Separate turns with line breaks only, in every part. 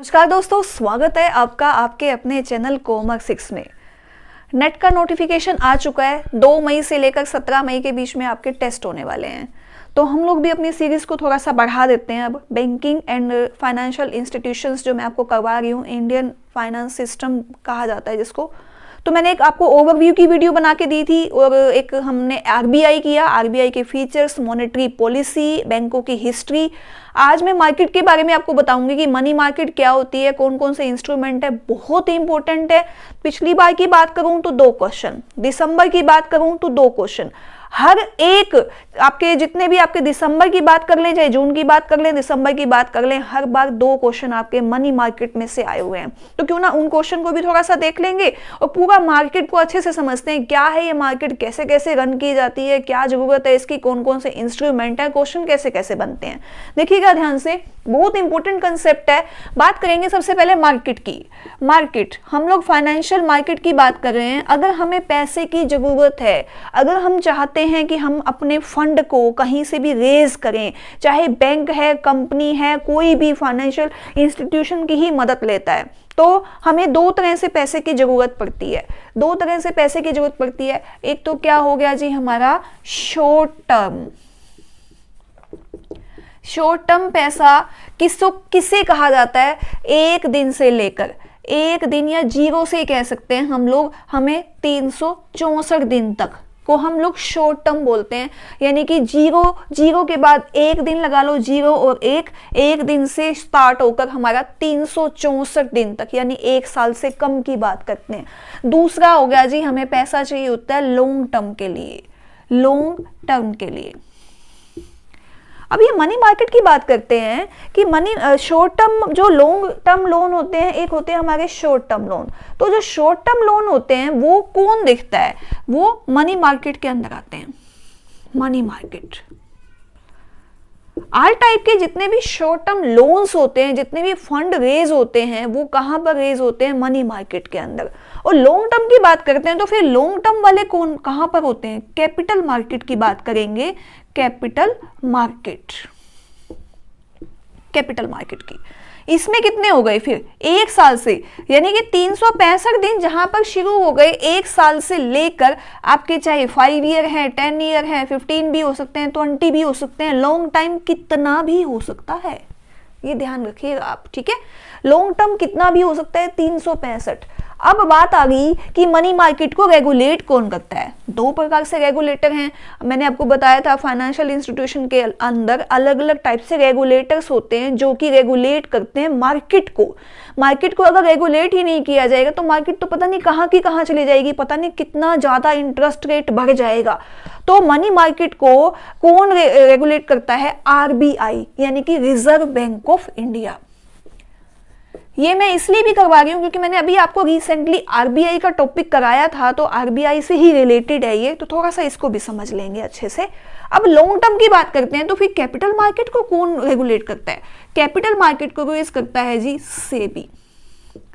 नमस्कार दोस्तों, स्वागत है आपका आपके अपने चैनल कोमर 6 में। नेट का नोटिफिकेशन आ चुका है। 2 मई से लेकर 17 मई के बीच में आपके टेस्ट होने वाले हैं, तो हम लोग भी अपनी सीरीज़ को थोड़ा सा बढ़ा देते हैं। अब बैंकिंग एंड फाइनेंशियल इंस्टीट्यूशंस जो मैं आपको करवा रही हूँ, इंडियन फाइनेंस सिस्टम कहा जाता है जिसको, तो मैंने एक आपको ओवरव्यू की वीडियो बना के दी थी और एक हमने आरबीआई किया, आरबीआई के फीचर्स, मॉनेटरी पॉलिसी, बैंकों की हिस्ट्री। आज मैं मार्केट के बारे में आपको बताऊंगी कि मनी मार्केट क्या होती है, कौन कौन से इंस्ट्रूमेंट है, बहुत ही इंपॉर्टेंट है। पिछली बार की बात करूं तो 2 क्वेश्चन, दिसंबर की बात करूं तो 2 क्वेश्चन। हर एक आपके जितने भी आपके दिसंबर की बात कर लें, चाहे जून की बात कर लें, दिसंबर की बात कर लें, हर बार 2 क्वेश्चन आपके मनी मार्केट में से आए हुए हैं। तो क्यों ना उन क्वेश्चन को भी थोड़ा सा देख लेंगे और पूरा मार्केट को अच्छे से समझते हैं। क्या है ये मार्केट, कैसे कैसे रन की जाती है, क्या जरूरत है इसकी, कौन कौन से इंस्ट्रूमेंट है, क्वेश्चन कैसे कैसे बनते हैं, देखिएगा ध्यान से। बहुत इंपॉर्टेंट कंसेप्ट है। बात करेंगे सबसे पहले मार्केट की। मार्केट, हम लोग फाइनेंशियल मार्केट की बात कर रहे हैं। अगर हमें पैसे की जरूरत है, अगर हम चाहते हैं कि हम अपने फंड को कहीं से भी रेज करें, चाहे बैंक है, कंपनी है, कोई भी फाइनेंशियल इंस्टीट्यूशन की ही मदद लेता है, तो हमें 2 तरह से पैसे की जरूरत पड़ती है। 2 तरह से पैसे की जरूरत पड़ती है। एक तो क्या हो गया जी, हमारा शॉर्ट टर्म। शॉर्ट टर्म पैसा किसे कहा जाता है? 1 दिन से लेकर 1 दिन या 0 से कह सकते हैं हम लोग, हमें 364 दिन तक को हम लोग शॉर्ट टर्म बोलते हैं। यानी कि 0 के बाद 1 दिन लगा लो, 0 और 1 दिन से स्टार्ट होकर हमारा 364 दिन तक, यानी 1 साल से कम की बात करते हैं। दूसरा हो गया जी, हमें पैसा चाहिए होता है लॉन्ग टर्म के लिए, लॉन्ग टर्म के लिए। अब ये मनी मार्केट की बात करते हैं कि मनी शॉर्ट टर्म, जो लॉन्ग टर्म लोन होते हैं, एक होते हैं हमारे शॉर्ट टर्म लोन। तो जो शॉर्ट टर्म लोन होते हैं वो कौन दिखता है? वो मनी मार्केट के अंदर आते हैं। मनी मार्केट, आर टाइप के जितने भी शॉर्ट टर्म लोन्स होते हैं, जितने भी फंड रेज होते हैं, वो कहां पर रेज होते हैं? मनी मार्केट के अंदर। और लॉन्ग टर्म की बात करते हैं तो फिर लॉन्ग टर्म वाले कौन कहां पर होते हैं? कैपिटल मार्केट की बात करेंगे। कैपिटल मार्केट, कैपिटल मार्केट की इसमें कितने हो गए फिर? 1 साल से, यानी कि 365 दिन जहां पर शुरू हो गए 1 साल से लेकर आपके चाहे 5 ईयर है, 10 ईयर है, 15 भी हो सकते हैं, 20 भी हो सकते हैं, लॉन्ग टाइम कितना भी हो सकता है, ये ध्यान रखिएगा आप, ठीक है। लॉन्ग टर्म कितना भी हो सकता है, 365। अब बात आ गई कि मनी मार्केट को रेगुलेट कौन करता है। 2 प्रकार से रेगुलेटर हैं। मैंने आपको बताया था फाइनेंशियल इंस्टीट्यूशन के अंदर अलग अलग टाइप से रेगुलेटर्स होते हैं जो कि रेगुलेट करते हैं मार्केट को। मार्केट को अगर रेगुलेट ही नहीं किया जाएगा तो मार्केट तो पता नहीं कहाँ की कहाँ चली जाएगी, पता नहीं कितना ज्यादा इंटरेस्ट रेट बढ़ जाएगा। तो मनी मार्केट को कौन रेगुलेट करता है? आरबीआई, यानी कि रिजर्व बैंक ऑफ इंडिया। ये मैं इसलिए भी करवा रही हूँ क्योंकि मैंने अभी आपको रिसेंटली आरबीआई का टॉपिक कराया था, तो आरबीआई से ही रिलेटेड है ये, तो थोड़ा सा इसको भी समझ लेंगे अच्छे से। अब लॉन्ग टर्म की बात करते हैं तो फिर कैपिटल मार्केट को कौन रेगुलेट करता है? कैपिटल मार्केट को रेगुलेट करता है जी SEBI,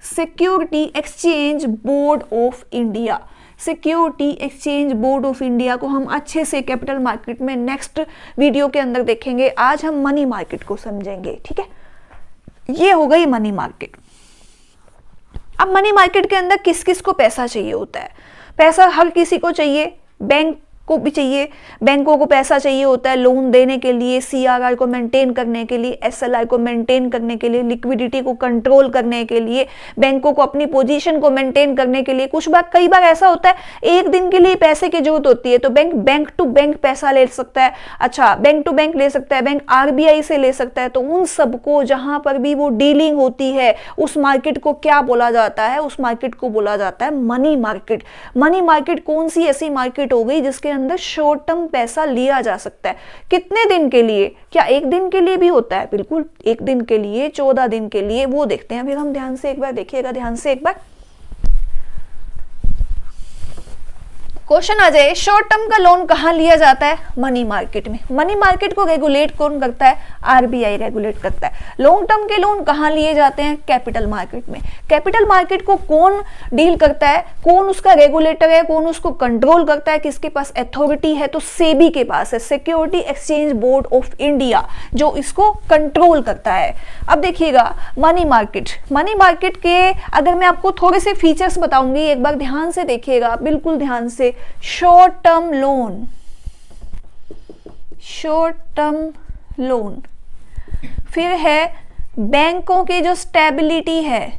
security exchange board of India. Security exchange board of India को हम अच्छे से कैपिटल मार्केट में नेक्स्ट वीडियो के अंदर देखेंगे। आज हम मनी मार्केट को समझेंगे, ठीक है। ये हो गई मनी मार्केट। अब मनी मार्केट के अंदर किस किस को पैसा चाहिए होता है? पैसा हर किसी को चाहिए, बैंक को भी चाहिए। बैंकों को पैसा चाहिए होता है लोन देने के लिए, सीआरआर को मेंटेन करने के लिए, एसएलआर को मेंटेन करने के लिए, लिक्विडिटी को कंट्रोल करने के लिए, बैंकों को अपनी पोजीशन को मेंटेन करने के लिए। कई बार ऐसा होता है 1 दिन के लिए पैसे की जरूरत होती है तो बैंक टू बैंक पैसा ले सकता है। अच्छा, बैंक टू बैंक ले सकता है, बैंक आरबीआई से ले सकता है। तो उन सबको जहां पर भी वो डीलिंग होती है, उस मार्केट को क्या बोला जाता है? उस मार्केट को बोला जाता है मनी मार्केट। मनी मार्केट कौन सी ऐसी मार्केट हो गई जिसके अंदर शॉर्ट टर्म पैसा लिया जा सकता है? कितने दिन के लिए? क्या 1 दिन के लिए भी होता है? बिल्कुल 1 दिन के लिए, 14 दिन के लिए, वो देखते हैं। फिर हम ध्यान से एक बार देखिएगा, ध्यान से एक बार। क्वेश्चन आ जाए, शॉर्ट टर्म का लोन कहाँ लिया जाता है? मनी मार्केट में। मनी मार्केट को रेगुलेट कौन करता है? आरबीआई रेगुलेट करता है। लॉन्ग टर्म के लोन कहाँ लिए जाते हैं? कैपिटल मार्केट में। कैपिटल मार्केट को कौन डील करता है? कौन उसका रेगुलेटर है? कौन उसको कंट्रोल करता है? किसके पास अथॉरिटी है? तो सेबी के पास है, security exchange board of India, जो इसको कंट्रोल करता है। अब देखिएगा मनी मार्केट, मनी मार्केट के अगर मैं आपको थोड़े से फीचर्स बताऊंगी, एक बार ध्यान से देखिएगा, बिल्कुल ध्यान से। Short term loan, short term loan, फिर है बैंकों की जो स्टेबिलिटी है,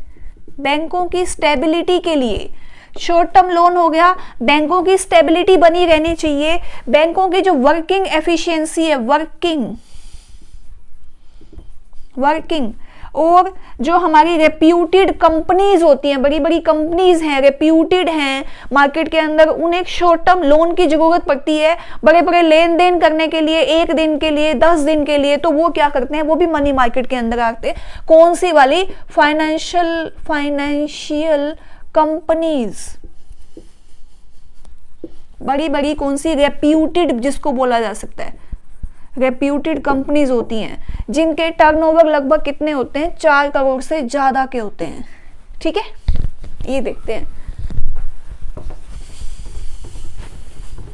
बैंकों की स्टेबिलिटी के लिए शॉर्ट टर्म लोन हो गया। बैंकों की स्टेबिलिटी बनी रहनी चाहिए, बैंकों की जो वर्किंग एफिशिएंसी है, वर्किंग और जो हमारी रेप्यूटेड कंपनीज होती हैं, बड़ी बड़ी कंपनीज हैं, रेप्यूटेड हैं मार्केट के अंदर, उन्हें शॉर्ट टर्म लोन की जरूरत पड़ती है बड़े बड़े लेन देन करने के लिए, 1 दिन के लिए, 10 दिन के लिए। तो वो क्या करते हैं? वो भी मनी मार्केट के अंदर आते हैं। कौन सी वाली? फाइनेंशियल कंपनीज, बड़ी बड़ी कौन सी? रेप्यूटेड, जिसको बोला जा सकता है रेप्यूटेड कंपनीज होती हैं, जिनके टर्नओवर लगभग कितने होते हैं? 4 करोड़ से ज्यादा के होते हैं। ठीक है, ये देखते हैं।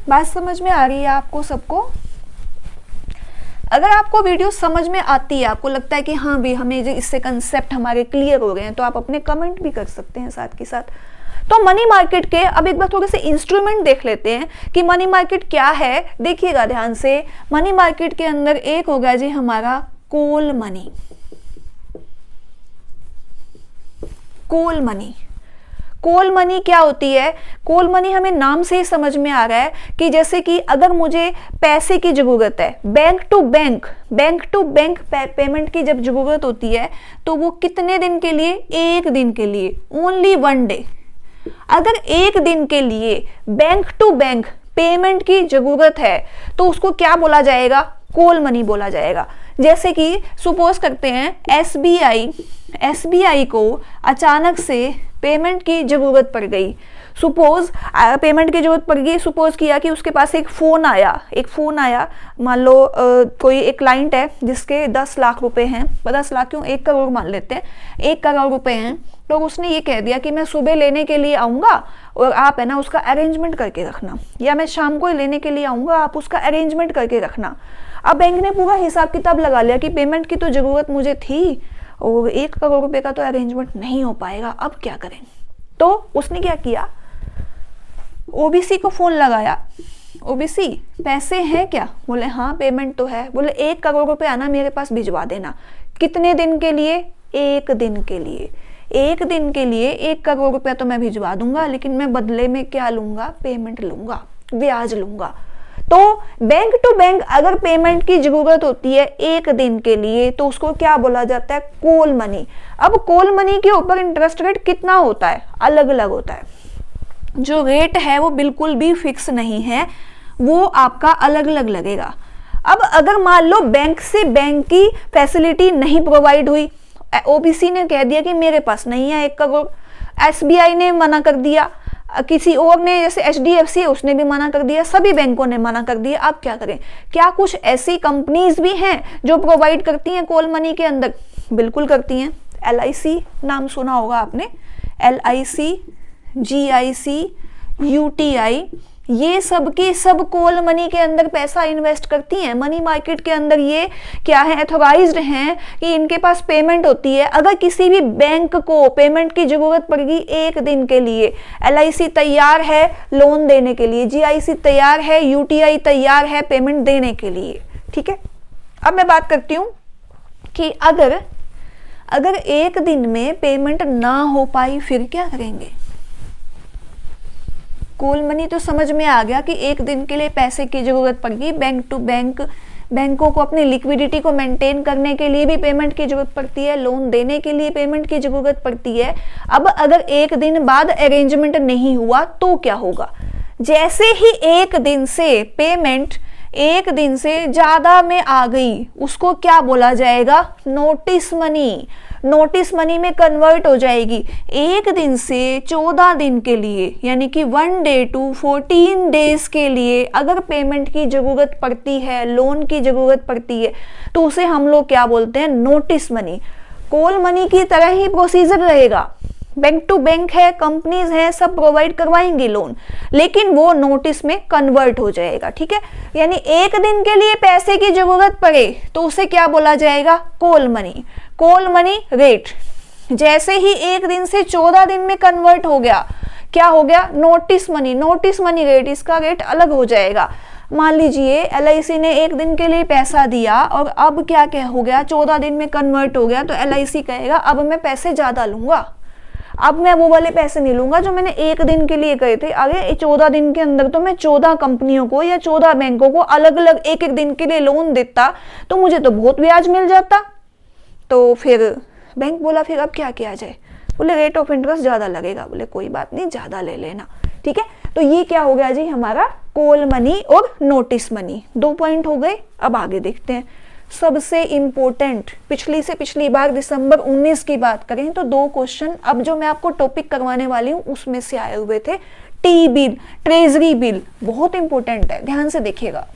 बात समझ में आ रही है आपको सबको? अगर आपको वीडियो समझ में आती है, आपको लगता है कि हाँ भी हमें जो इससे कंसेप्ट हमारे क्लियर हो गए हैं, तो आप अपने कमेंट भी कर सकते हैं साथ के साथ। तो मनी मार्केट के अब एक बार थोड़े से इंस्ट्रूमेंट देख लेते हैं कि मनी मार्केट क्या है। देखिएगा ध्यान से, मनी मार्केट के अंदर एक होगा जी हमारा call money. Call money, call money क्या होती है? कॉल मनी हमें नाम से ही समझ में आ रहा है कि जैसे कि अगर मुझे पैसे की जरूरत है, बैंक टू बैंक पेमेंट की जब जरूरत होती है, तो वो कितने दिन के लिए? 1 दिन के लिए, ओनली 1 डे। अगर 1 दिन के लिए बैंक टू बैंक पेमेंट की जरूरत है, तो उसको क्या बोला जाएगा? कॉल मनी बोला जाएगा। जैसे कि सुपोज करते हैं एसबीआई को अचानक से पेमेंट की जरूरत पड़ गई। सुपोज पेमेंट की जरूरत पड़ गई, सुपोज किया कि उसके पास एक फोन आया, मान लो कोई एक क्लाइंट है जिसके 10 लाख रुपए हैं, 10 लाख क्यों, 1 करोड़ मान लेते हैं, 1 करोड़ रुपए हैं। तो उसने ये कह दिया कि मैं सुबह लेने के लिए आऊंगा और आप है ना उसका अरेंजमेंट करके रखना, या मैं शाम को लेने के लिए आऊंगा, आप उसका अरेंजमेंट करके रखना। अब बैंक ने पूरा हिसाब किताब लगा लिया कि पेमेंट की तो जरूरत मुझे थी और 1 करोड़ रुपए का तो अरेंजमेंट नहीं हो पाएगा, अब क्या करें? तो उसने क्या किया? ओबीसी को फोन लगाया, ओबीसी पैसे हैं क्या? बोले हाँ पेमेंट तो है। बोले 1 करोड़ रुपए आना मेरे पास भिजवा देना। कितने दिन के लिए? 1 दिन के लिए। 1 दिन के लिए 1 करोड़ रुपया तो मैं भिजवा दूंगा, लेकिन मैं बदले में क्या लूंगा? पेमेंट लूंगा, ब्याज लूंगा। तो बैंक टू बैंक अगर पेमेंट की जरूरत होती है 1 दिन के लिए, तो उसको क्या बोला जाता है? Call money. अब कॉल मनी के ऊपर इंटरेस्ट रेट कितना होता है? अलग अलग होता है। जो रेट है वो बिल्कुल भी फिक्स नहीं है, वो आपका अलग अलग लगेगा। अब अगर मान लो बैंक से बैंक की फैसिलिटी नहीं प्रोवाइड हुई, ओबीसी ने कह दिया कि मेरे पास नहीं है 1 करोड़, एसबीआई ने मना कर दिया, किसी और ने जैसे एचडीएफसी है उसने भी मना कर दिया, सभी बैंकों ने मना कर दिया। अब क्या करें? क्या कुछ ऐसी कंपनीज भी हैं जो प्रोवाइड करती हैं कॉल मनी के अंदर? बिल्कुल करती हैं। LIC नाम सुना होगा आपने, LIC, GIC, UTI, ये सब की सब कॉल मनी के अंदर पैसा इन्वेस्ट करती हैं। मनी मार्केट के अंदर ये क्या है? अथॉराइज्ड हैं कि इनके पास पेमेंट होती है। अगर किसी भी बैंक को पेमेंट की जरूरत पड़ेगी 1 दिन के लिए, LIC तैयार है लोन देने के लिए, GIC तैयार है, UTI तैयार है पेमेंट देने के लिए। ठीक है, अब मैं बात करती हूँ कि अगर 1 दिन में पेमेंट ना हो पाई फिर क्या करेंगे? कॉल मनी तो समझ में आ गया कि 1 दिन के लिए पैसे की जरूरत पड़ेगी, बैंक टू बैंक, बैंकों को अपनी लिक्विडिटी को मेंटेन करने के लिए भी पेमेंट की जरूरत पड़ती है, लोन देने के लिए पेमेंट की जरूरत पड़ती है। अब अगर 1 दिन बाद अरेंजमेंट नहीं हुआ तो क्या होगा? जैसे ही 1 दिन से पेमेंट 1 दिन से ज्यादा में आ गई, उसको क्या बोला जाएगा? Notice money. नोटिस मनी में कन्वर्ट हो जाएगी। 1 दिन से 14 दिन के लिए, यानी कि 1 डे टू 14 डेज के लिए अगर पेमेंट की जरूरत पड़ती है, लोन की जरूरत पड़ती है, तो उसे हम लोग क्या बोलते हैं, नोटिस मनी। कॉल मनी की तरह ही प्रोसीजर रहेगा, बैंक टू बैंक है, कंपनीज है, सब प्रोवाइड करवाएंगे लोन, लेकिन वो नोटिस में कन्वर्ट हो जाएगा। ठीक है, यानी 1 दिन के लिए पैसे की जरूरत पड़े तो उसे क्या बोला जाएगा, call money. Call money rate जैसे ही 1 दिन से 14 दिन में कन्वर्ट हो गया, क्या हो गया, notice money. Notice money rate, इसका रेट अलग हो जाएगा। मान लीजिए LIC ने 1 दिन के लिए पैसा दिया और अब क्या हो गया, 14 दिन में कन्वर्ट हो गया, तो LIC कहेगा अब मैं पैसे ज्यादा लूंगा, अब मैं वो वाले पैसे नहीं लूंगा जो मैंने 1 दिन के लिए कहे थे। अरे 14 दिन के अंदर तो मैं 14 कंपनियों को या 14 बैंकों को अलग अलग 1-1 दिन के लिए लोन देता तो मुझे तो बहुत ब्याज मिल जाता। तो फिर बैंक बोला फिर अब क्या किया जाए, बोले रेट ऑफ इंटरेस्ट ज्यादा लगेगा। बोले कोई बात नहीं, ज्यादा ले लेना। ठीक है, तो ये क्या हो गया जी, हमारा कॉल मनी और नोटिस मनी। 2 पॉइंट हो गए। अब आगे देखते हैं सबसे इंपॉर्टेंट, पिछली से पिछली बार दिसंबर 19 की बात करें तो 2 क्वेश्चन अब जो मैं आपको टॉपिक करवाने वाली हूं उसमें से आए हुए थे। टी बिल, ट्रेजरी बिल, बहुत इंपॉर्टेंट है, ध्यान से देखिएगा।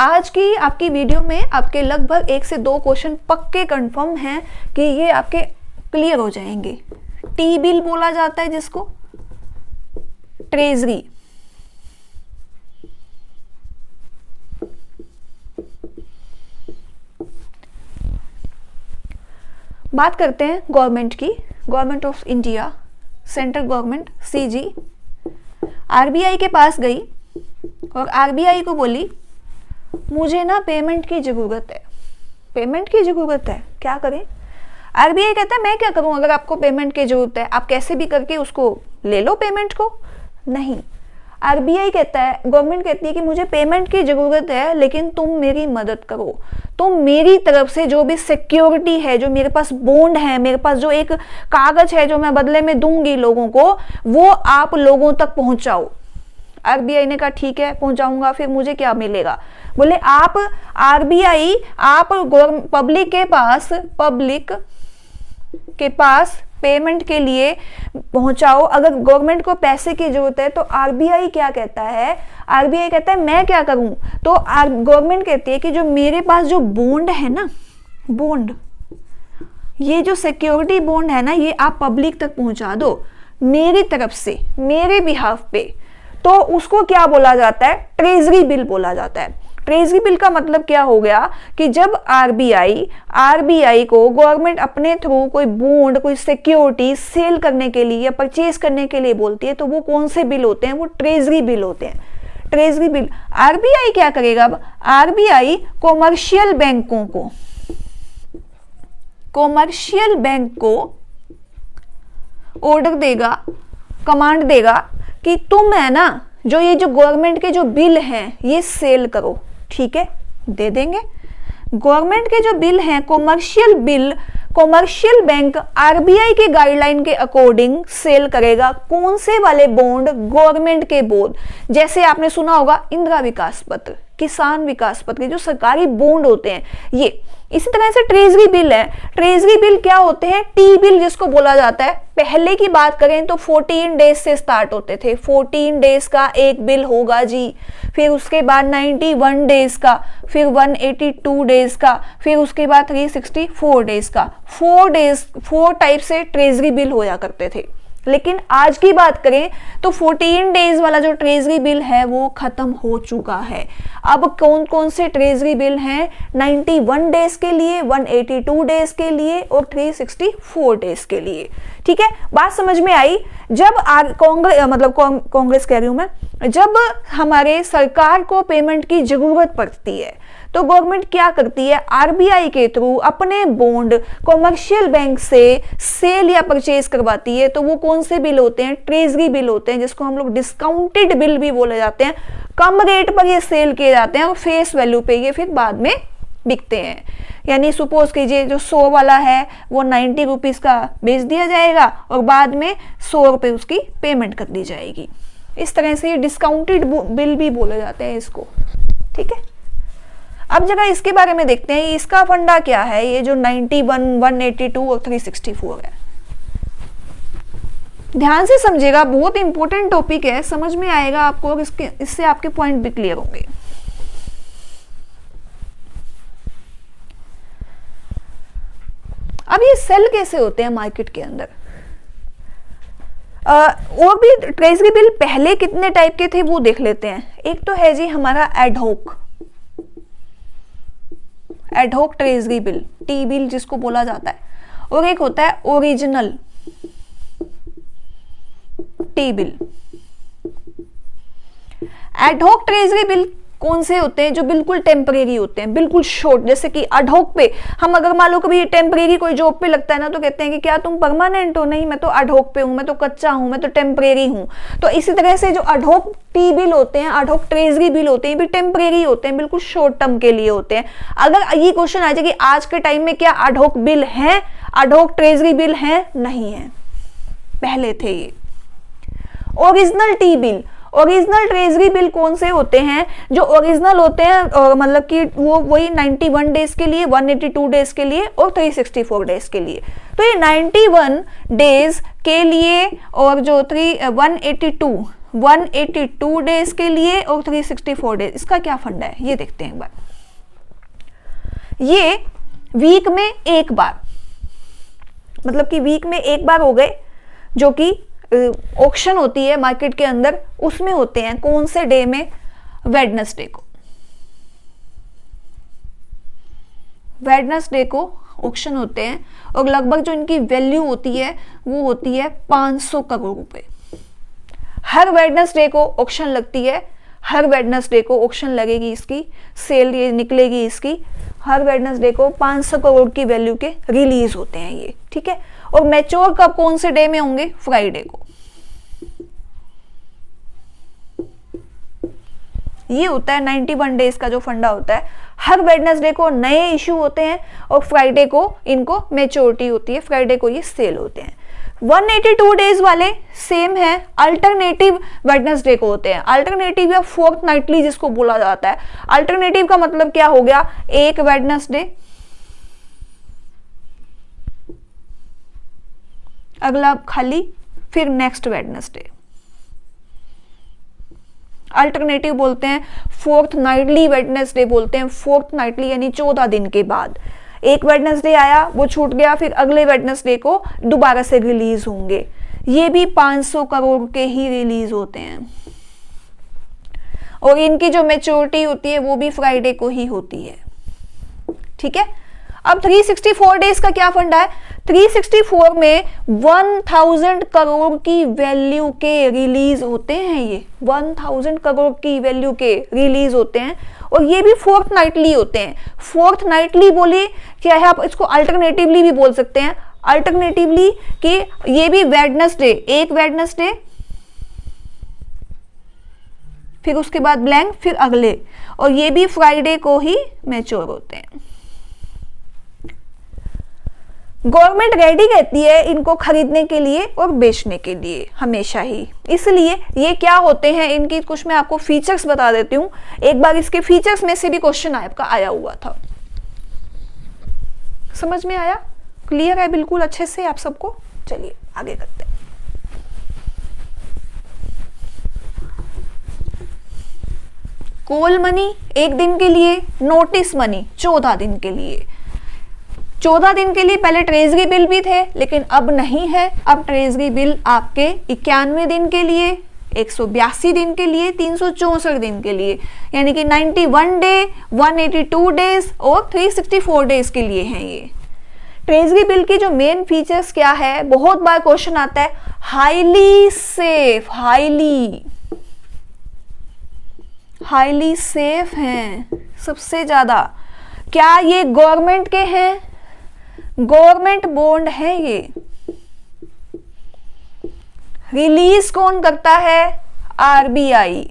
आज की आपकी वीडियो में आपके लगभग 1 से 2 क्वेश्चन पक्के कंफर्म हैं कि ये आपके क्लियर हो जाएंगे। टी बिल बोला जाता है जिसको, ट्रेजरी। बात करते हैं गवर्नमेंट की, government of India, central government, CG RBI के पास गई और RBI को बोली मुझे ना पेमेंट की जरूरत है, पेमेंट की जरूरत है, क्या करें। RBI कहता है मैं क्या करूं, अगर आपको पेमेंट की जरूरत है आप कैसे भी करके उसको ले लो पेमेंट को। नहीं, RBI कहता है, गवर्नमेंट कहती है कि मुझे पेमेंट की जरूरत है लेकिन तुम मेरी मदद करो, तुम मेरी तरफ से जो भी सिक्योरिटी है, जो मेरे पास बॉन्ड है, मेरे पास जो एक कागज है जो मैं बदले में दूंगी लोगों को, वो आप लोगों तक पहुंचाओ। RBI ने कहा ठीक है पहुंचाऊंगा, फिर मुझे क्या मिलेगा। बोले आप RBI आप पब्लिक के पास पेमेंट के लिए पहुंचाओ। अगर गवर्नमेंट को पैसे की जरूरत है तो RBI क्या कहता है, RBI कहता है मैं क्या करूं, तो गवर्नमेंट कहती है कि जो मेरे पास जो बॉन्ड है ना, बॉन्ड, ये जो सिक्योरिटी बॉन्ड है ना, ये आप पब्लिक तक पहुंचा दो मेरी तरफ से, मेरे बिहाफ पे। तो उसको क्या बोला जाता है, ट्रेजरी बिल बोला जाता है। ट्रेजरी बिल का मतलब क्या हो गया कि जब RBI को गवर्नमेंट अपने थ्रू कोई बॉन्ड, कोई सिक्योरिटी सेल करने के लिए या परचेज करने के लिए बोलती है तो वो कौन से बिल होते हैं, वो ट्रेजरी बिल होते हैं। ट्रेजरी बिल RBI क्या करेगा, अब RBI कॉमर्शियल बैंक को ऑर्डर देगा, कमांड देगा कि तुम है ना जो ये जो गवर्नमेंट के जो बिल हैं ये सेल करो। ठीक है, दे देंगे। गवर्नमेंट के जो बिल हैं, commercial bill, commercial bank RBI के गाइडलाइन के अकॉर्डिंग सेल करेगा। कौन से वाले बॉन्ड, गवर्नमेंट के बॉन्ड, जैसे आपने सुना होगा इंदिरा विकास पत्र, किसान विकास पत्र, जो सरकारी बॉन्ड होते हैं ये। इसी तरह से ट्रेजरी बिल है। ट्रेजरी बिल क्या होते हैं, टी बिल जिसको बोला जाता है। पहले की बात करें तो 14 डेज से स्टार्ट होते थे, 14 डेज का एक बिल होगा जी, फिर उसके बाद 91 डेज का, फिर 182 डेज का, फिर उसके बाद 364 डेज का। 4 टाइप से ट्रेजरी बिल होया करते थे। लेकिन आज की बात करें तो 14 डेज वाला जो ट्रेजरी बिल है वो खत्म हो चुका है। अब कौन कौन से ट्रेजरी बिल हैं, 91 डेज के लिए, 182 डेज के लिए और 364 डेज के लिए। ठीक है, बात समझ में आई। जब कांग्रेस कह रही हूं मैं, जब हमारे सरकार को पेमेंट की जरूरत पड़ती है तो गवर्नमेंट क्या करती है, RBI के थ्रू अपने बॉन्ड कॉमर्शियल बैंक से सेल या परचेज करवाती है। तो वो कौन से बिल होते हैं, ट्रेजरी बिल होते हैं, जिसको हम लोग डिस्काउंटेड बिल भी बोले जाते हैं। कम रेट पर ये सेल किए जाते हैं और फेस वैल्यू पे ये फिर बाद में बिकते हैं। यानी सपोज कीजिए जो 100 वाला है वो 90 रुपीज का बेच दिया जाएगा और बाद में 100 रुपए उसकी पेमेंट कर दी जाएगी। इस तरह से ये डिस्काउंटेड बिल भी बोले जाते हैं इसको, ठीक है। अब जरा इसके बारे में देखते हैं इसका फंडा क्या है, ये जो 91, 182 और 364 है। ध्यान से समझिएगा, बहुत इंपॉर्टेंट टॉपिक है, समझ में आएगा आपको और इससे आपके पॉइंट भी क्लियर होंगे। अब ये सेल कैसे होते हैं मार्केट के अंदर, और भी ट्रेजरी बिल पहले कितने टाइप के थे वो देख लेते हैं। एक तो है जी हमारा ad hoc treasury bill, T bill जिसको बोला जाता है, और एक होता है original T bill. Ad hoc treasury bill कौन से होते हैं, जो बिल्कुल टेम्परेरी होते हैं, बिल्कुल शॉर्ट, जैसे कि एडहोक पे हम अगर मान लो कभी टेम्परेरी कोई जॉब पे लगता है ना, तो कहते हैं कि क्या तुम परमानेंट हो, नहीं मैं तो एडहोक पे हूं, मैं तो कच्चा हूं, मैं तो टेम्परेरी हूं। तो इसी तरह से जो एडहोक टी बिल होते हैं, एडहोक ट्रेजरी बिल होते हैं, भी टेम्परेरी होते हैं, बिल्कुल शॉर्ट टर्म के लिए होते हैं। अगर ये क्वेश्चन आ जाए कि आज के टाइम में क्या एडहोक बिल है, एडहोक ट्रेजरी बिल है, नहीं है, पहले थे ये। Original T bill, original treasury bill कौन से होते हैं, जो ओरिजिनल होते हैं, मतलब कि वो वही 91 डेज के लिए, 182 डेज के लिए और 364 डेज के लिए। तो ये 91 डेज के लिए और जो 182 डेज के लिए और 364 डेज, इसका क्या फंडा है ये देखते हैं एक बार। ये वीक में एक बार, मतलब कि वीक में एक बार हो गए, जो कि ऑक्शन होती है मार्केट के अंदर, उसमें होते हैं कौन से डे में, वेडनेसडे को। वेडनेसडे को ऑक्शन होते हैं और लगभग जो इनकी वैल्यू होती है वो होती है 500 करोड़ रुपए। हर वेडनेसडे को ऑक्शन लगती है, हर वेडनेसडे को ऑक्शन लगेगी, इसकी सेल ये निकलेगी इसकी, हर वेडनेसडे को 500 करोड़ की वैल्यू के रिलीज होते हैं ये, ठीक है। और मैच्योर कब कौन से डे में होंगे, फ्राइडे को। ये होता है 91 डेज का जो फंडा होता है, हर वेडनेसडे को नए इश्यू होते हैं और फ्राइडे को इनको मैच्योरिटी होती है, फ्राइडे को ये सेल होते हैं। 182 डेज वाले सेम है, अल्टरनेटिव वेडनेसडे को होते हैं, अल्टरनेटिव या फोर्थ नाइटली जिसको बोला जाता है। अल्टरनेटिव का मतलब क्या हो गया, एक वेडनेसडे, अगला खाली, फिर नेक्स्ट वेडनेसडे। अल्टरनेटिव बोलते हैं, फोर्थ नाइटली वेडनेसडे बोलते हैं, फोर्थ नाइटली यानी 14 दिन के बाद एक वेडनेसडे आया, वो छूट गया, फिर अगले वेडनेसडे को दोबारा से रिलीज होंगे। ये भी 500 करोड़ के ही रिलीज होते हैं और इनकी जो मैच्योरिटी होती है वो भी फ्राइडे को ही होती है, ठीक है। अब 364 डेज का क्या फंडा है, 364 में 1000 करोड़ की वैल्यू के रिलीज होते हैं, ये 1000 करोड़ की वैल्यू के रिलीज होते हैं और ये भी फोर्थ नाइटली होते हैं। फोर्थ नाइटली बोले क्या है, आप इसको अल्टरनेटिवली भी बोल सकते हैं, अल्टरनेटिवली कि ये भी वेडनेसडे, एक वेडनेसडे, फिर उसके बाद ब्लैंक, फिर अगले, और ये भी फ्राइडे को ही मैच्योर होते हैं। गवर्नमेंट रेडी रहती है इनको खरीदने के लिए और बेचने के लिए हमेशा ही, इसलिए ये क्या होते हैं, इनकी कुछ मैं आपको फीचर्स बता देती हूँ। एक बार इसके फीचर्स में से भी क्वेश्चन आपका आया हुआ था, समझ में आया, क्लियर है बिल्कुल अच्छे से आप सबको। चलिए आगे करते हैं। कॉल मनी 1 दिन के लिए, नोटिस मनी 14 दिन के लिए। 14 दिन के लिए पहले ट्रेजरी बिल भी थे लेकिन अब नहीं है, अब ट्रेजरी बिल आपके 91 दिन के लिए, 182 दिन के लिए, 364 दिन के लिए, यानी कि 91 डे, 182 डेज और 364 डेज के लिए हैं ये। ट्रेजरी बिल की जो मेन फीचर्स क्या है, बहुत बार क्वेश्चन आता है, हाईली सेफ, हाईली सेफ हैं सबसे ज्यादा। क्या ये गवर्नमेंट के हैं, गवर्नमेंट बॉन्ड है ये। रिलीज कौन करता है, आरबीआई।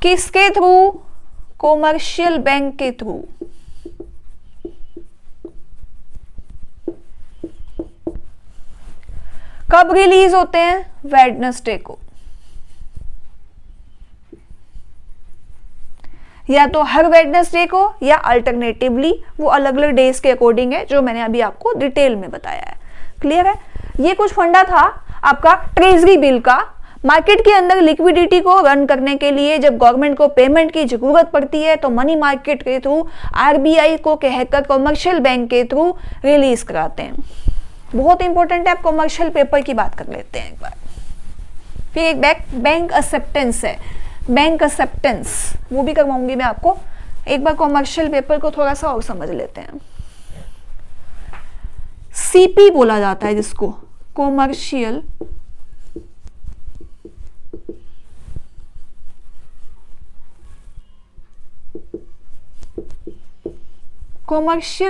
किसके थ्रू, कॉमर्शियल बैंक के थ्रू। कब रिलीज होते हैं, वेडनेसडे को। या तो हर वेडनेसडे को या अल्टरनेटिवली, वो अलग अलग डेज के अकॉर्डिंग है, जो मैंने अभी आपको डिटेल में बताया है। क्लियर है? ये कुछ फंडा था आपका ट्रेजरी बिल का। मार्केट के अंदर लिक्विडिटी को रन करने के लिए जब गवर्नमेंट को पेमेंट की जरूरत पड़ती है तो मनी मार्केट के थ्रू आरबीआई को कहकर कमर्शियल बैंक के थ्रू रिलीज कराते हैं। बहुत इंपॉर्टेंट है। आप कमर्शियल पेपर की बात कर लेते हैं एक बार। फिर एक बैंक एक्सेप्टेंस है, बैंक एक्सेप्टेंस वो भी करवाऊंगी मैं आपको। एक बार कमर्शियल पेपर को थोड़ा सा और समझ लेते हैं। सीपी बोला जाता है जिसको, कमर्शियल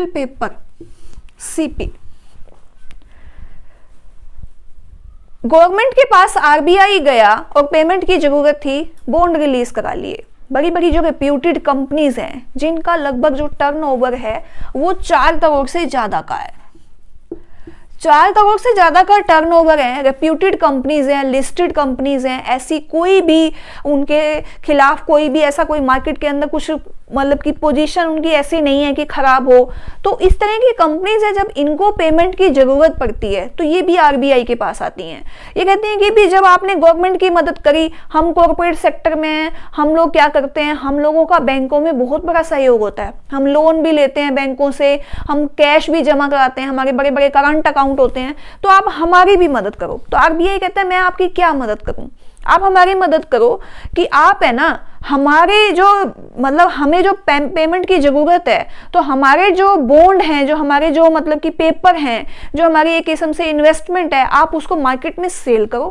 पेपर, सीपी। गवर्नमेंट के पास आरबीआई गया और पेमेंट की जरूरत थी, बॉन्ड रिलीज करा लिए। बड़ी बड़ी जो रेप्यूटेड कंपनीज हैं जिनका लगभग जो टर्नओवर है वो 4 करोड़ से ज्यादा का है, 4 करोड़ से ज्यादा का टर्नओवर है, रेप्यूटेड कंपनीज हैं, लिस्टेड कंपनीज हैं, ऐसी कोई भी उनके खिलाफ कोई भी ऐसा कोई मार्केट के अंदर कुछ मतलब कि पोजीशन उनकी ऐसी नहीं है कि खराब हो। तो इस तरह की कंपनीज है, जब इनको पेमेंट की जरूरत पड़ती है तो ये भी आरबीआई के पास आती हैं। ये कहती हैं कि भी जब आपने गवर्नमेंट की मदद करी, हम कॉर्पोरेट सेक्टर में हैं, हम लोग क्या करते हैं, हम लोगों का बैंकों में बहुत बड़ा सहयोग होता है, हम लोन भी लेते हैं बैंकों से, हम कैश भी जमा कराते हैं, हमारे बड़े बड़े करंट अकाउंट होते हैं, तो आप हमारी भी मदद करो। तो आरबीआई कहता है मैं आपकी क्या मदद करूं, आप हमारी मदद करो कि आप है ना हमारे जो मतलब हमें जो पेमेंट की जरूरत है, तो हमारे जो बॉन्ड हैं, जो हमारे जो मतलब कि पेपर हैं, जो हमारी एक किस्म से इन्वेस्टमेंट है, आप उसको मार्केट में सेल करो।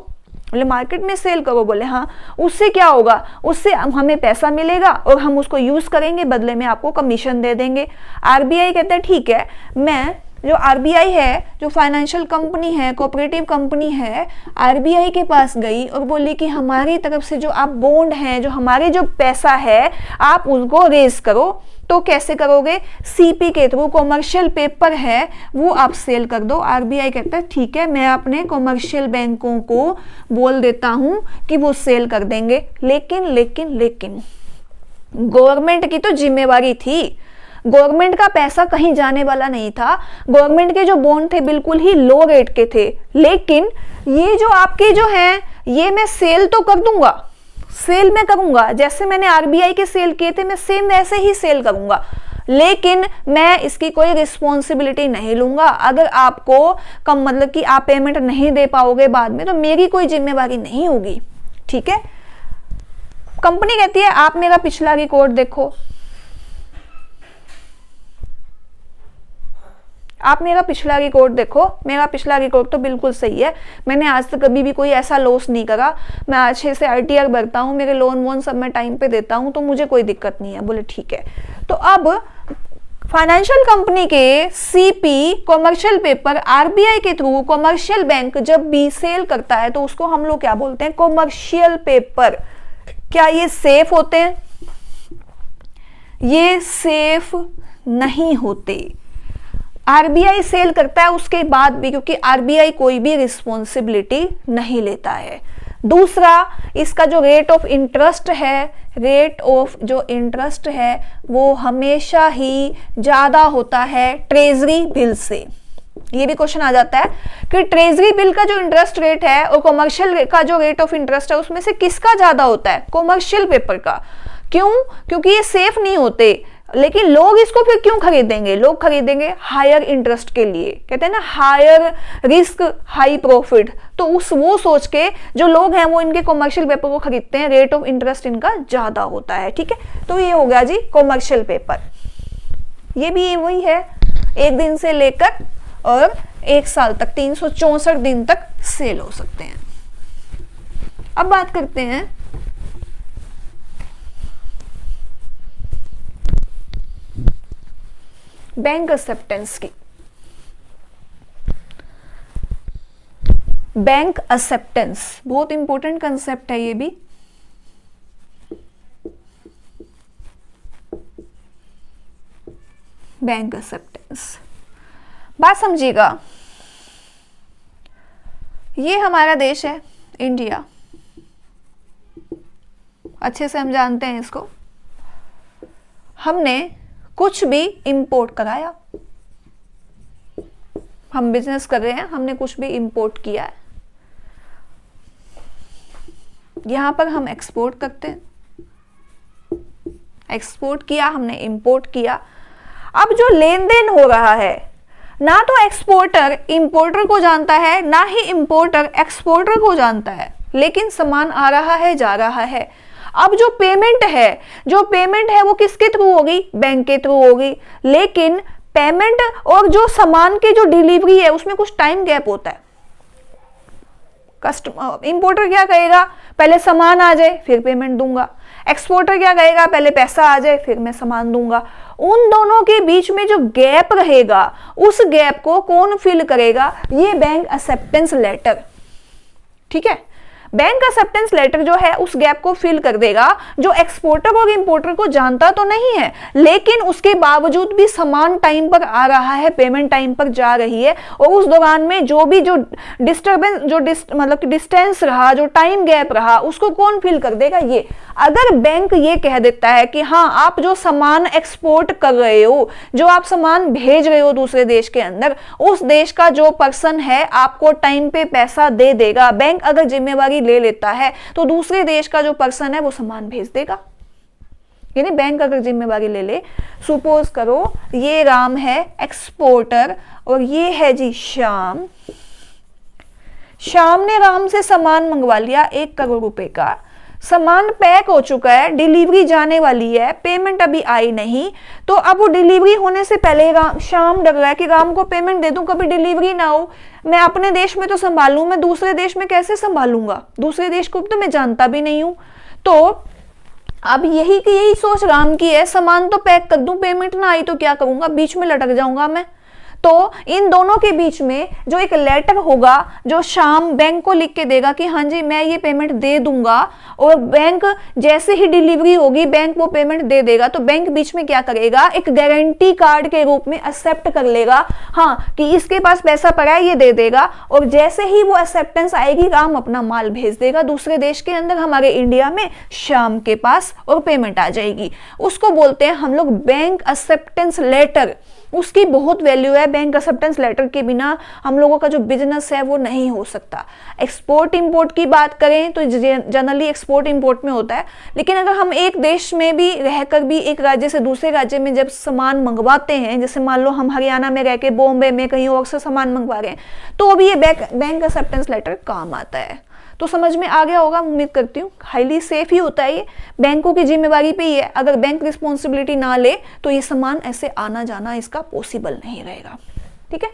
बोले मार्केट में सेल करो, बोले हाँ। उससे क्या होगा, उससे हमें पैसा मिलेगा और हम उसको यूज करेंगे, बदले में आपको कमीशन दे देंगे। आरबीआई कहता है ठीक है, मैं जो आरबीआई है, जो फाइनेंशियल कंपनी है, कोऑपरेटिव कंपनी है, आरबीआई के पास गई और बोली कि हमारी तरफ से जो आप बॉन्ड हैं, जो हमारे जो पैसा है, आप उसको रेज करो। तो कैसे करोगे, सीपी के थ्रू, कॉमर्शियल पेपर है वो आप सेल कर दो। आरबीआई कहता है ठीक है, मैं अपने कॉमर्शियल बैंकों को बोल देता हूं कि वो सेल कर देंगे। लेकिन लेकिन लेकिन गवर्नमेंट की तो जिम्मेवारी थी, गवर्नमेंट का पैसा कहीं जाने वाला नहीं था, गवर्नमेंट के जो बॉन्ड थे बिल्कुल ही लो रेट के थे। लेकिन ये जो आपके जो हैं, ये मैं सेल तो कर दूंगा, सेल मैं करूंगा, जैसे मैंने आरबीआई के सेल किए थे मैं सेम वैसे ही सेल करूंगा, लेकिन मैं इसकी कोई रिस्पॉन्सिबिलिटी नहीं लूंगा। अगर आपको कम मतलब कि आप पेमेंट नहीं दे पाओगे बाद में, तो मेरी कोई जिम्मेवारी नहीं होगी। ठीक है, कंपनी कहती है आप मेरा पिछला रिकॉर्ड देखो, आप मेरा पिछला रिकॉर्ड देखो, मेरा पिछला रिकॉर्ड तो बिल्कुल सही है, मैंने आज तक कभी भी कोई ऐसा लॉस नहीं करा, मैं अच्छे से आरटीआर भरता हूँ, मेरे लोन वोन सब मैं टाइम पे देता हूँ, तो मुझे कोई दिक्कत नहीं है। बोले ठीक है। तो अब फाइनेंशियल कंपनी के सीपी कॉमर्शियल पेपर आरबीआई के थ्रू कॉमर्शियल बैंक जब भी सेल करता है तो उसको हम लोग क्या बोलते हैं, कॉमर्शियल पेपर। क्या ये सेफ होते हैं? ये सेफ नहीं होते। आरबीआई सेल करता है उसके बाद भी, क्योंकि आरबीआई कोई भी रिस्पॉन्सिबिलिटी नहीं लेता है। दूसरा, इसका जो रेट ऑफ इंटरेस्ट है, रेट ऑफ जो इंटरेस्ट है वो हमेशा ही ज्यादा होता है ट्रेजरी बिल से। ये भी क्वेश्चन आ जाता है कि ट्रेजरी बिल का जो इंटरेस्ट रेट है और कॉमर्शियल का जो रेट ऑफ इंटरेस्ट है उसमें से किसका ज्यादा होता है? कॉमर्शियल पेपर का। क्यों? क्योंकि ये सेफ नहीं होते, लेकिन लोग इसको फिर क्यों खरीदेंगे? लोग खरीदेंगे हायर इंटरेस्ट के लिए, कहते हैं ना हायर रिस्क हाई प्रॉफिट। तो वो सोच के जो लोग हैं वो इनके कॉमर्शियल पेपर को खरीदते हैं, रेट ऑफ इंटरेस्ट इनका ज्यादा होता है। ठीक है, तो ये हो गया जी कॉमर्शियल पेपर। ये भी वही है, 1 दिन से लेकर और 1 साल तक 364 दिन तक सेल हो सकते हैं। अब बात करते हैं बैंक एक्सेप्टेंस की। बैंक एक्सेप्टेंस बहुत इंपॉर्टेंट कंसेप्ट है ये भी। बैंक एक्सेप्टेंस, बात समझिएगा, ये हमारा देश है इंडिया, अच्छे से हम जानते हैं इसको। हमने कुछ भी इंपोर्ट कराया, हम बिजनेस कर रहे हैं, हमने कुछ भी इंपोर्ट किया है, यहां पर हम एक्सपोर्ट करते हैं, एक्सपोर्ट किया हमने, इंपोर्ट किया। अब जो लेन देन हो रहा है, ना तो एक्सपोर्टर इंपोर्टर को जानता है, ना ही इंपोर्टर एक्सपोर्टर को जानता है, लेकिन सामान आ रहा है, जा रहा है। अब जो पेमेंट है वो किसके थ्रू होगी? बैंक के थ्रू होगी। लेकिन पेमेंट और जो सामान की जो डिलीवरी है उसमें कुछ टाइम गैप होता है। इंपोर्टर क्या कहेगा? पहले सामान आ जाए फिर पेमेंट दूंगा। एक्सपोर्टर क्या कहेगा? पहले पैसा आ जाए फिर मैं सामान दूंगा। उन दोनों के बीच में जो गैप रहेगा, उस गैप को कौन फिल करेगा? ये बैंक एक्सेप्टेंस लेटर। ठीक है, बैंक एक्सेप्टेंस लेटर जो है उस गैप को फिल कर देगा, जो एक्सपोर्टर और इंपोर्टर को जानता तो नहीं है, लेकिन उसके बावजूद भी सामान टाइम पर आ रहा है, पेमेंट टाइम पर जा रही है, और उस दौरान में जो भी जो डिस्टर्बेंस, मतलब कि डिस्टेंस रहा, जो टाइम गैप रहा, उसको कौन फिल कर देगा? ये। अगर बैंक ये कह देता है कि हाँ, आप जो सामान एक्सपोर्ट कर रहे हो, जो आप सामान भेज रहे हो दूसरे देश के अंदर, उस देश का जो पर्सन है आपको टाइम पे पैसा दे देगा। बैंक अगर जिम्मेवारी ले लेता है तो दूसरे देश का जो पर्सन है वो सामान भेज देगा। यानी बैंक अगर जिम्मेवारी ले ले, सपोज करो ये राम है एक्सपोर्टर और ये है जी श्याम। श्याम ने राम से सामान मंगवा लिया 1 करोड़ रुपए का, सामान पैक हो चुका है, डिलीवरी जाने वाली है, पेमेंट अभी आई नहीं, तो अब वो डिलीवरी होने से पहले श्याम डर रहा है कि राम को पेमेंट दे दूं, कभी डिलीवरी ना हो, मैं अपने देश में तो संभालूं, मैं दूसरे देश में कैसे संभालूंगा? दूसरे देश को तो मैं जानता भी नहीं हूं। तो अब यही सोच राम की है, सामान तो पैक कर दूं, पेमेंट ना आई तो क्या करूंगा? बीच में लटक जाऊंगा मैं। तो इन दोनों के बीच में जो एक लेटर होगा, जो श्याम बैंक को लिख के देगा कि हाँ जी मैं ये पेमेंट दे दूंगा, और बैंक जैसे ही डिलीवरी होगी बैंक वो पेमेंट दे देगा, तो बैंक बीच में क्या करेगा? एक गारंटी कार्ड के रूप में एक्सेप्ट कर लेगा, हाँ कि इसके पास पैसा पड़ा है, ये दे देगा। और जैसे ही वो एक्सेप्टेंस आएगी, राम अपना माल भेज देगा दूसरे देश के अंदर, हमारे इंडिया में श्याम के पास, और पेमेंट आ जाएगी। उसको बोलते हैं हम लोग बैंक एक्सेप्टेंस लेटर। उसकी बहुत वैल्यू है। बैंक एक्सेप्टेंस लेटर के बिना हम लोगों का जो बिजनेस है वो नहीं हो सकता। एक्सपोर्ट इंपोर्ट की बात करें तो जनरली एक्सपोर्ट इंपोर्ट में होता है, लेकिन अगर हम एक देश में भी रहकर भी एक राज्य से दूसरे राज्य में जब सामान मंगवाते हैं, जैसे मान लो हम हरियाणा में रह के बॉम्बे में कहीं और से सामान मंगवा रहे हैं, तो अभी ये बैंक एक्सेप्टेंस लेटर काम आता है। तो समझ में आ गया होगा, उम्मीद करती हूँ। हाईली सेफ ही होता है ये, बैंकों की जिम्मेवारी पे ही है। अगर बैंक रिस्पॉन्सिबिलिटी ना ले तो ये सामान ऐसे आना जाना इसका पॉसिबल नहीं रहेगा। ठीक है,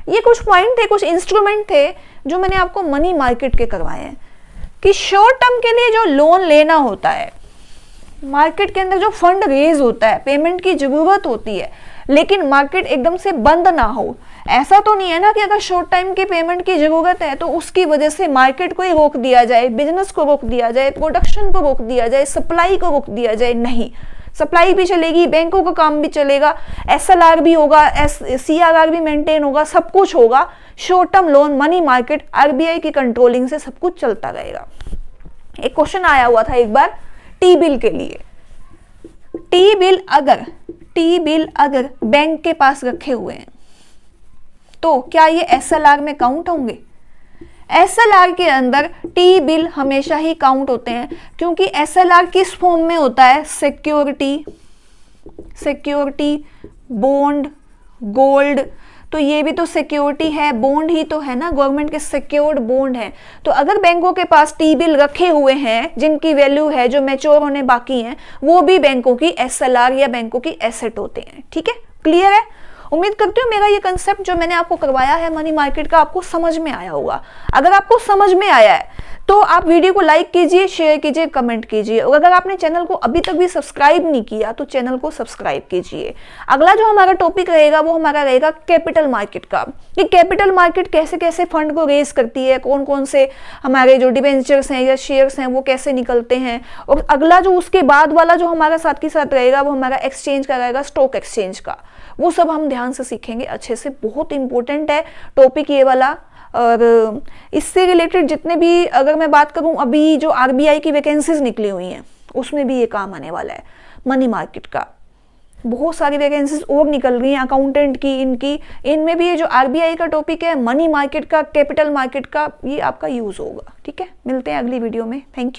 ये कुछ पॉइंट थे, कुछ इंस्ट्रूमेंट थे जो मैंने आपको मनी मार्केट के करवाए हैं कि शॉर्ट टर्म के लिए जो लोन लेना होता है, मार्केट के अंदर जो फंड रेज होता है, पेमेंट की जरूरत होती है, लेकिन मार्केट एकदम से बंद ना हो। ऐसा तो नहीं है ना कि अगर शॉर्ट टाइम की पेमेंट की जरूरत है तो उसकी वजह से मार्केट को ही रोक दिया जाए, बिजनेस को रोक दिया जाए, प्रोडक्शन को रोक दिया जाए, सप्लाई को रोक दिया जाए। नहीं, सप्लाई भी चलेगी, बैंकों का काम भी चलेगा, SLR भी होगा, CRR भी मेंटेन होगा, सब कुछ होगा। Short term loan, money market, RBI की कंट्रोलिंग से सब कुछ चलता रहेगा। एक क्वेश्चन आया हुआ था एक बार टी बिल के लिए। टी बिल अगर बैंक के पास रखे हुए हैं तो क्या ये SLR में काउंट होंगे? SLR के अंदर टी बिल हमेशा ही काउंट होते हैं, क्योंकि SLR किस फॉर्म में होता है? Security, bond, gold. तो ये भी तो सिक्योरिटी है, बॉन्ड ही तो है ना, गवर्नमेंट के सिक्योर्ड बॉन्ड है। तो अगर बैंकों के पास टी बिल रखे हुए हैं जिनकी वैल्यू है, जो मैच्योर होने बाकी हैं, वो भी बैंकों की SLR या बैंकों की एसेट होते हैं। ठीक है, क्लियर है? उम्मीद करती हूँ मेरा ये कंसेप्ट जो मैंने आपको करवाया है मनी मार्केट का, आपको समझ में आया होगा। अगर आपको समझ में आया है तो आप वीडियो को लाइक कीजिए, शेयर कीजिए, कमेंट कीजिए, और अगर आपने चैनल को अभी तक भी सब्सक्राइब नहीं किया तो चैनल को सब्सक्राइब कीजिए। अगला जो हमारा टॉपिक रहेगा वो हमारा रहेगा कैपिटल मार्केट का, कि कैपिटल मार्केट कैसे कैसे फंड को रेज करती है, कौन कौन से हमारे जो डिबेंचर्स हैं या शेयर्स हैं वो कैसे निकलते हैं। और अगला जो उसके बाद वाला जो हमारा साथ के साथ रहेगा वो हमारा एक्सचेंज का रहेगा, स्टॉक एक्सचेंज का। वो सब हम ध्यान से सीखेंगे अच्छे से, बहुत इंपॉर्टेंट है टॉपिक ये वाला। और इससे रिलेटेड जितने भी, अगर मैं बात करूं, अभी जो RBI की वैकेंसीज निकली हुई हैं उसमें भी ये काम आने वाला है मनी मार्केट का। बहुत सारी वैकेंसीज और निकल रही हैं अकाउंटेंट की, इनकी, इनमें भी ये जो आरबीआई का टॉपिक है, मनी मार्केट का, कैपिटल मार्केट का, ये आपका यूज होगा। ठीक है, मिलते हैं अगली वीडियो में। Thank you.